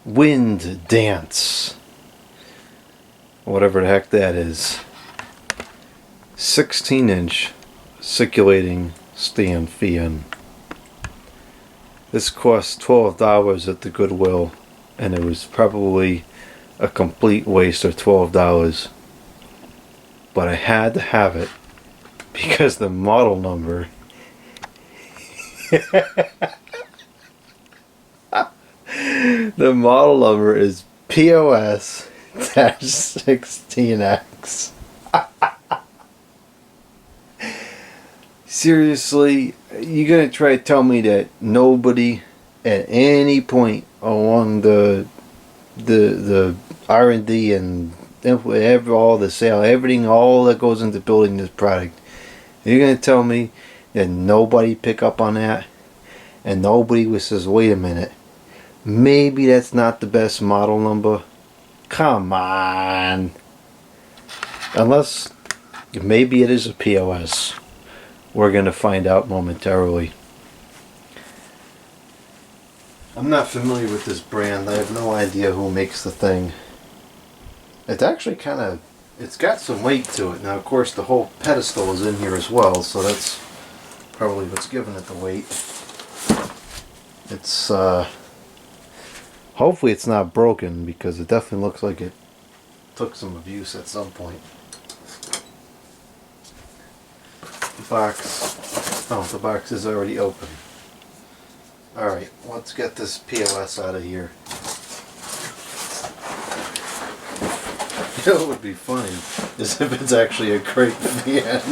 Wind Dance, whatever the heck that is. 16-inch Oscillating stand fan. This cost $12 at the Goodwill, and it was probably a complete waste of $12. But I had to have it because the model number the model number is POS-16X. Seriously, you gonna try to tell me that nobody at any point along the R&D and all the sale, everything, all that goes into building this product, you're gonna tell me that nobody pick up on that and nobody was says, wait a minute, maybe that's not the best model number? Come on. Unless maybe it is a POS. We're going to find out momentarily. I'm not familiar with this brand. I have no idea who makes the thing. It's actually kind of, it's got some weight to it. Now, of course, the whole pedestal is in here as well, so that's probably what's giving it the weight. It's, hopefully it's not broken, because it definitely looks like it took some abuse at some point. The box, oh, the box is already open. Alright, let's get this POS out of here. You know what would be funny is if it's actually a crate fan.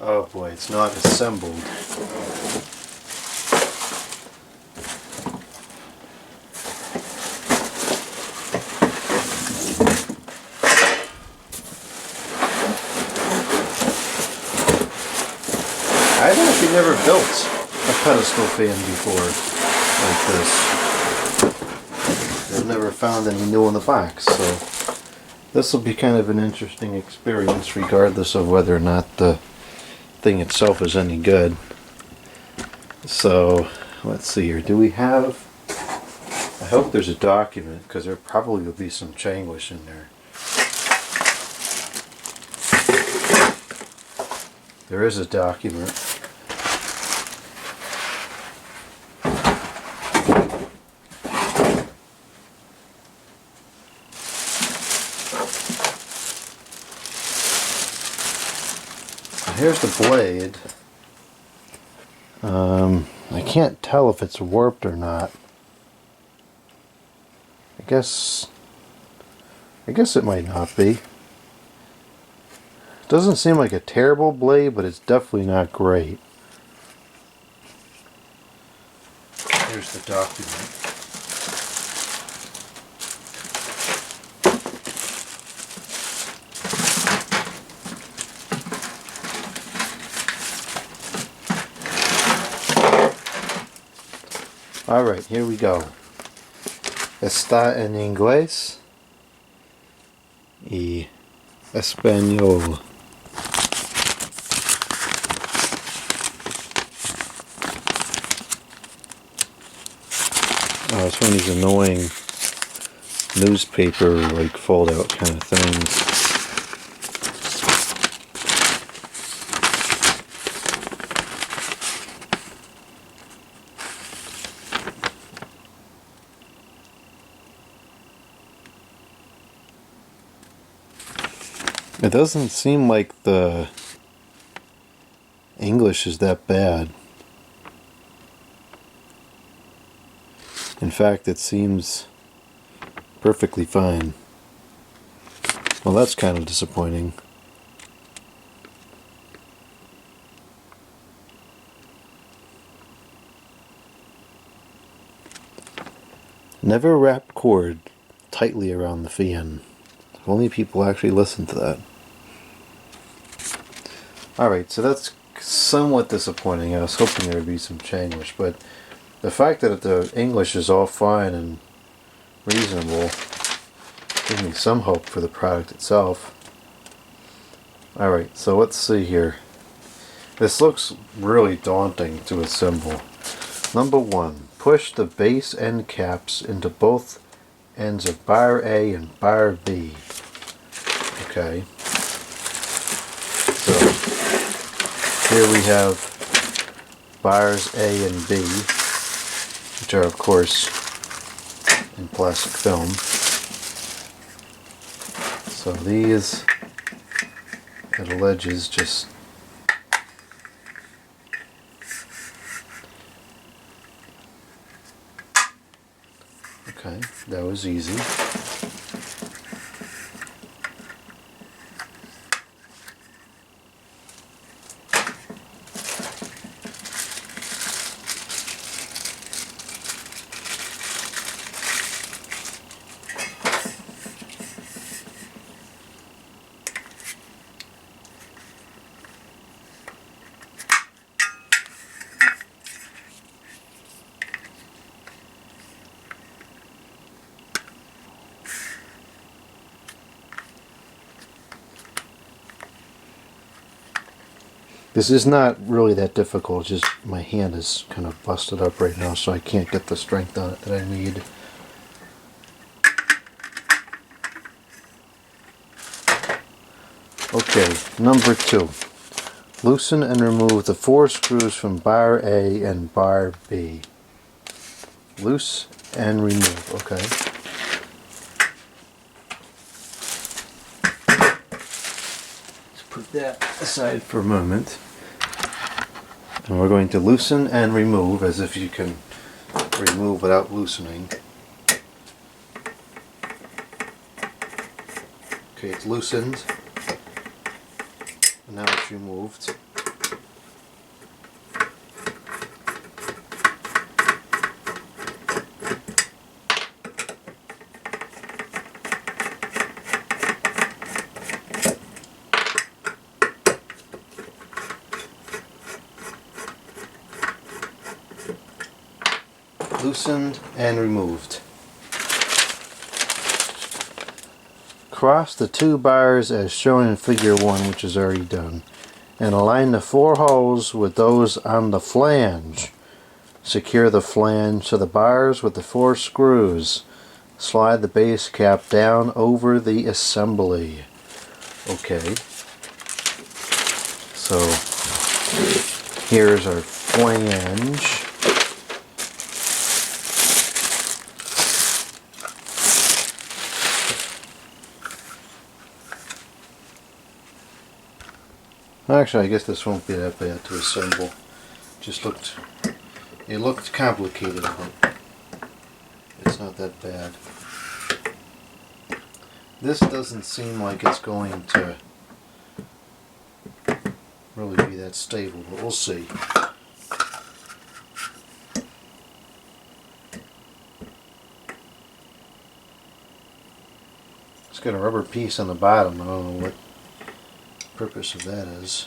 Oh boy, it's not assembled. I've actually never built a pedestal fan before like this. I've never found any new in the box, so this will be kind of an interesting experience regardless of whether or not the thing itself is any good. So let's see here. Do we have, I hope there's a document, because there probably will be some Chinglish in there. There is a document. Here's the blade. I can't tell if it's warped or not. I guess it might not be. Doesn't seem like a terrible blade, but it's definitely not great. Here's the document. Alright, here we go. Está en inglés y español. Oh, it's one of these annoying newspaper, like, fold-out kind of things. It doesn't seem like the English is that bad. In fact, it seems perfectly fine. Well, that's kind of disappointing. Never wrap cord tightly around the fan. Only people actually listen to that. Alright, so that's somewhat disappointing. I was hoping there would be some Chinglish, but the fact that the English is all fine and reasonable gives me some hope for the product itself. Alright, so let's see here. This looks really daunting to assemble. Number 1, push the base end caps into both ends of bar A and bar B. Okay. So here we have bars A and B, which are of course in plastic film. So these little edges just okay, that was easy. This is not really that difficult, just my hand is kind of busted up right now, so I can't get the strength on it that I need. Okay, number 2. Loosen and remove the 4 screws from bar A and bar B. Loose and remove, okay. Put that aside for a moment, and we're going to loosen and remove as if you can remove without loosening. Okay, it's loosened and now it's removed. Loosened and removed. Cross the 2 bars as shown in figure 1, which is already done, and align the 4 holes with those on the flange. Secure the flange to the bars with the 4 screws. Slide the base cap down over the assembly. Okay, so here's our flange. Actually, I guess this won't be that bad to assemble. It looked complicated, but it's not that bad. This doesn't seem like it's going to really be that stable, but we'll see. It's got a rubber piece on the bottom. I don't know what purpose of that is.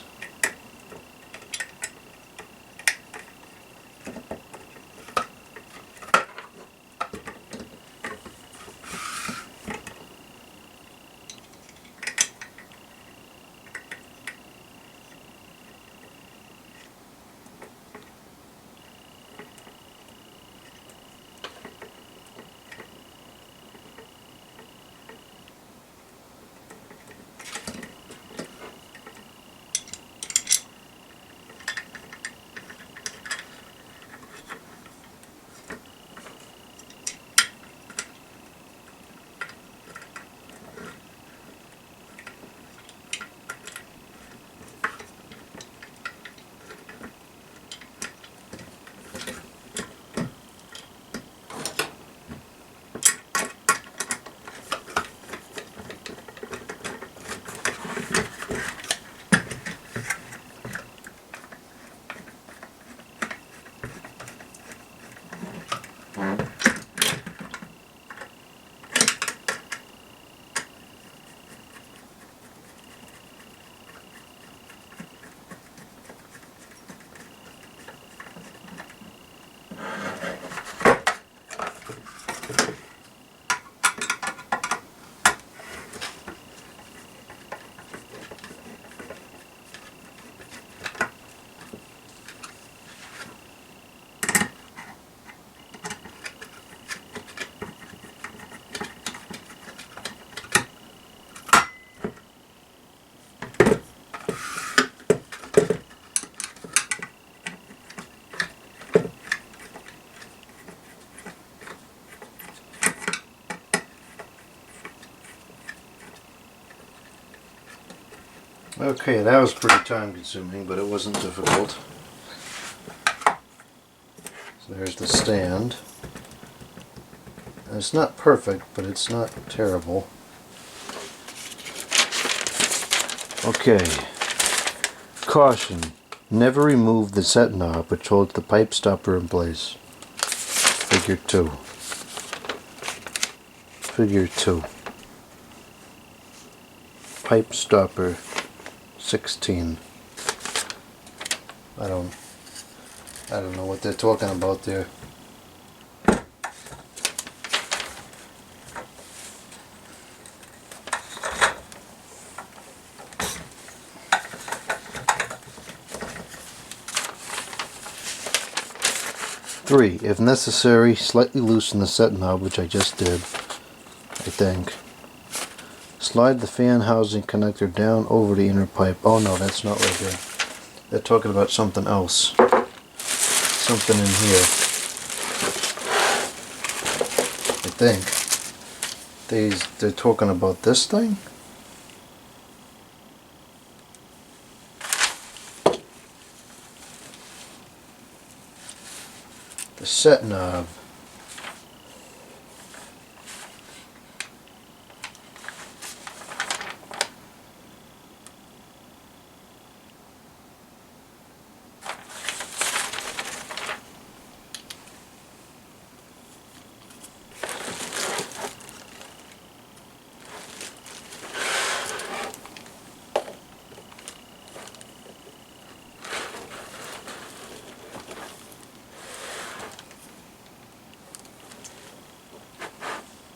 Okay, that was pretty time consuming, but it wasn't difficult. So there's the stand. And it's not perfect, but it's not terrible. Okay. Caution. Never remove the set knob which holds the pipe stopper in place. Figure 2. Figure 2. Pipe stopper 16. I don't know what they're talking about there. Three, if necessary, slightly loosen the set knob, which I just did, I think. Slide the fan housing connector down over the inner pipe. Oh no, that's not right there. They're talking about something else. Something in here. I think. They're talking about this thing? The set knob.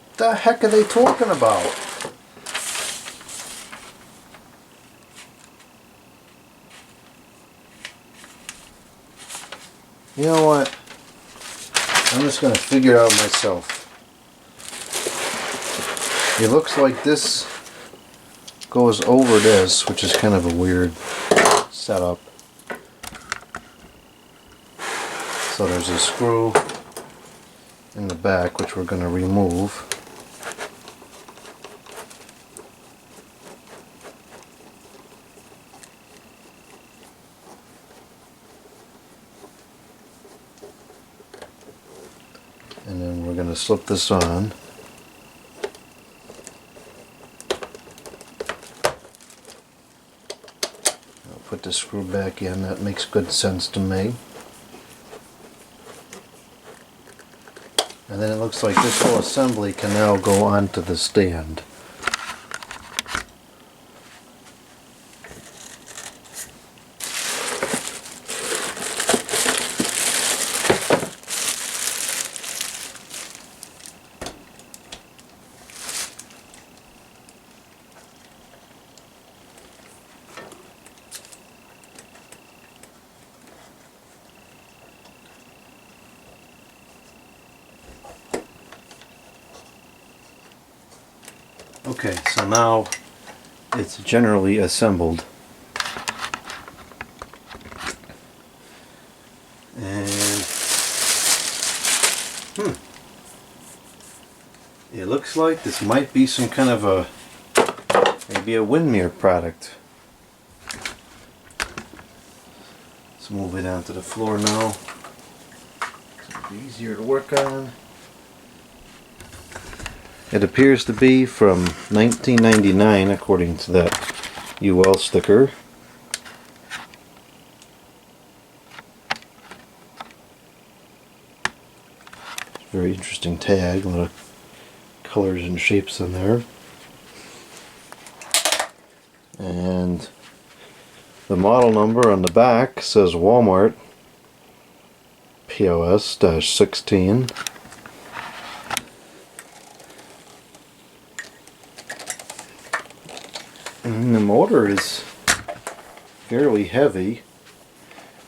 What the heck are they talking about? You know what? I'm just going to figure it out myself. It looks like this goes over this, which is kind of a weird setup. So there's a screw in the back, which we're going to remove. And then we're going to slip this on. I'll put the screw back in. That makes good sense to me. And then it looks like this whole assembly can now go onto the stand. Okay, so now it's generally assembled. And it looks like this might be some kind of a, maybe a Windmere product. Let's move it onto the floor now. It'll be easier to work on. It appears to be from 1999 according to that UL sticker. Very interesting tag, a lot of colors and shapes in there. And the model number on the back says Walmart POS-16. And the motor is fairly heavy.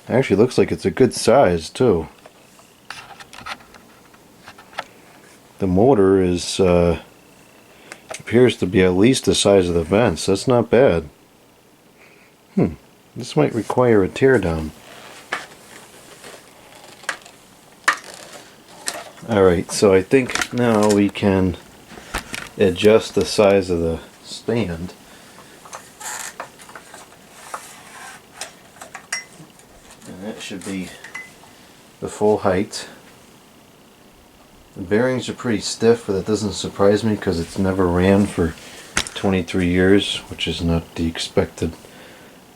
Actually looks like it's a good size too. The motor is appears to be at least the size of the vents. That's not bad. This might require a teardown. Alright, so I think now we can adjust the size of the stand. should be the full height. The bearings are pretty stiff, but that doesn't surprise me because it's never ran for 23 years, which is not the expected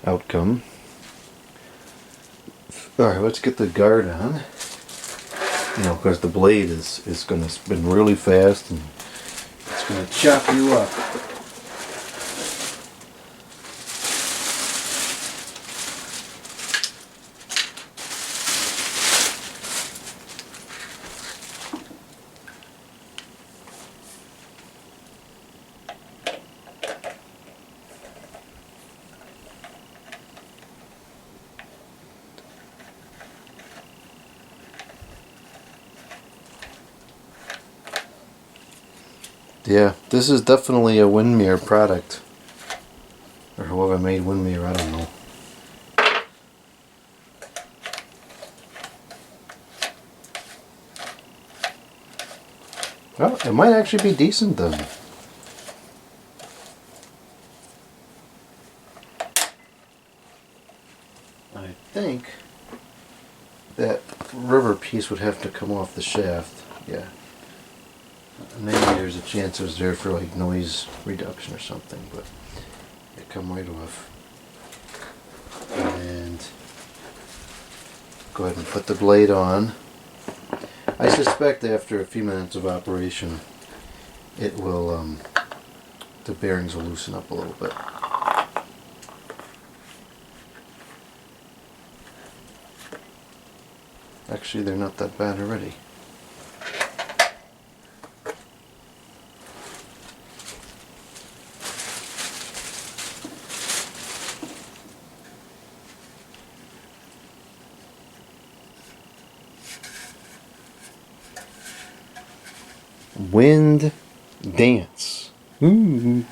outcome. Alright, let's get the guard on. You know, because the blade is going to spin really fast and it's going to chop you up. Yeah, this is definitely a Windmere product. Or whoever made Windmere, I don't know. Well, it might actually be decent then. I think that rubber piece would have to come off the shaft. Yeah. Maybe there's a chance it was there for like noise reduction or something, but it come right off. And go ahead and put the blade on. I suspect after a few minutes of operation, it will, the bearings will loosen up a little bit. Actually, they're not that bad already. Wind dance. Ooh.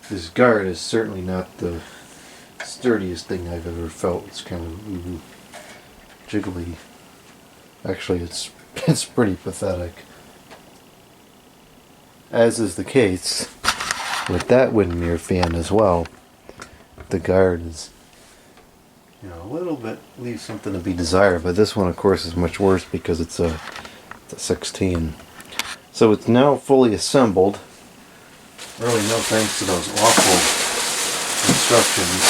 This guard is certainly not the sturdiest thing I've ever felt. It's kind of jiggly. Actually, it's pretty pathetic. As is the case with that Windmere fan as well. The guard is, you know, a little bit leaves something to be desired, but this one, of course, is much worse because it's a 16. So it's now fully assembled. Really, no thanks to those awful instructions.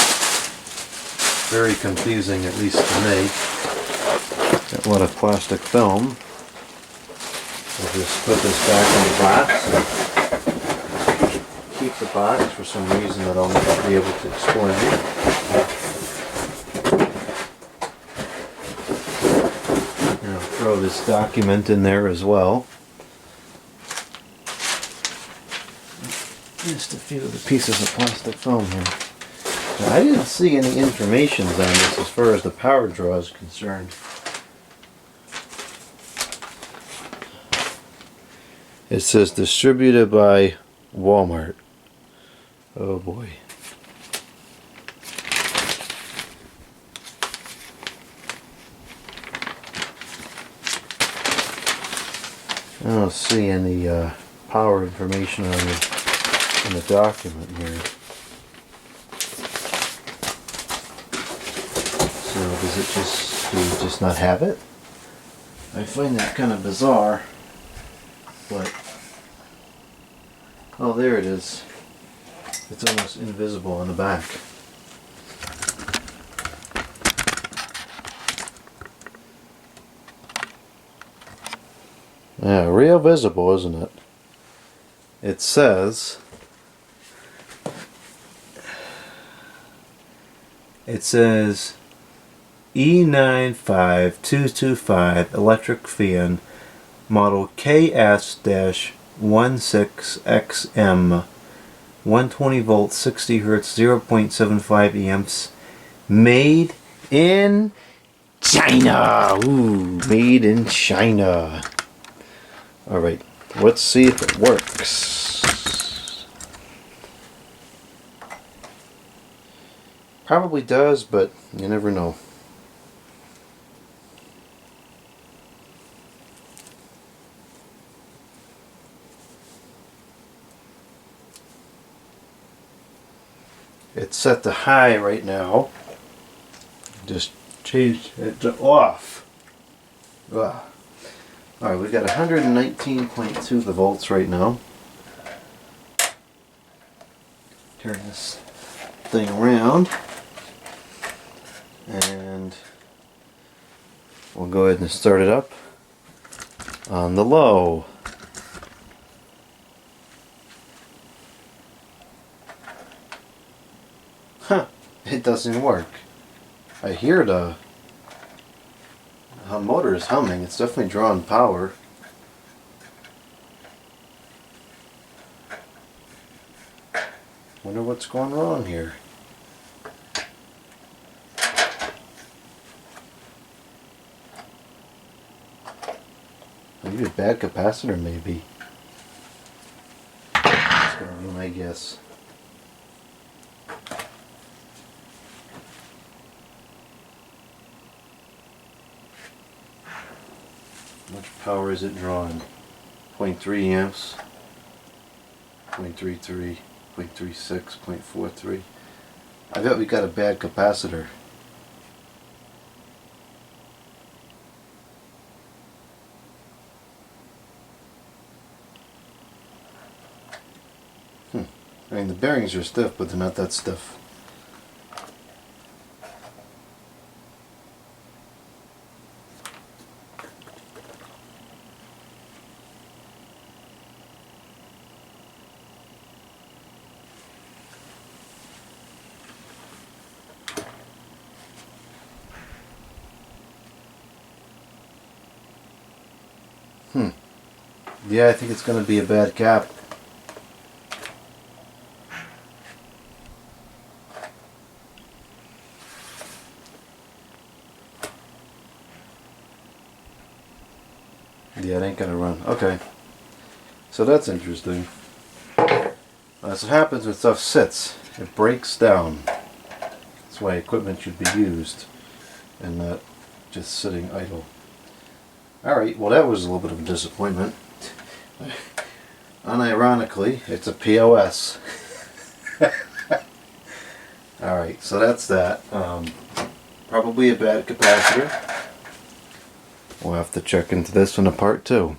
Very confusing, at least to me. Got a lot of plastic film. I'll just put this back in the box. Keep the box for some reason that I'll not be able to explain. And I'll throw this document in there as well. Just a few of the pieces of plastic foam here. Now, I didn't see any information on this as far as the power draw is concerned. It says distributed by Walmart. Oh boy. I don't see any power information on the document here. So do you just not have it? I find that kind of bizarre. But, oh, there it is. It's almost invisible on the back. Yeah, real visible, isn't it? It says E95225 electric fan model KS-16XM 120 volt 60 hertz 0.75 amps made in China. Ooh, made in China. Alright, let's see if it works. Probably does, but you never know. It's set to high right now. Just change it to off. Ugh. Alright, we got 119.2 the volts right now. Turn this thing around and we'll go ahead and start it up on the low. Huh, it doesn't work. I hear the motor is humming. It's definitely drawing power. Wonder what's going wrong here. Maybe a bad capacitor, maybe. That's gonna be my guess. How much power is it drawing? 0.3 amps, 0.33, 0.36, 0.43. I bet we got a bad capacitor. I mean, the bearings are stiff, but they're not that stiff. Yeah, I think it's going to be a bad cap. Yeah, it ain't going to run. Okay. So that's interesting. That's what happens when stuff sits. It breaks down. That's why equipment should be used and not just sitting idle. Alright, well that was a little bit of a disappointment. Unironically, it's a POS. Alright, so that's that. Probably a bad capacitor. We'll have to check into this one apart too.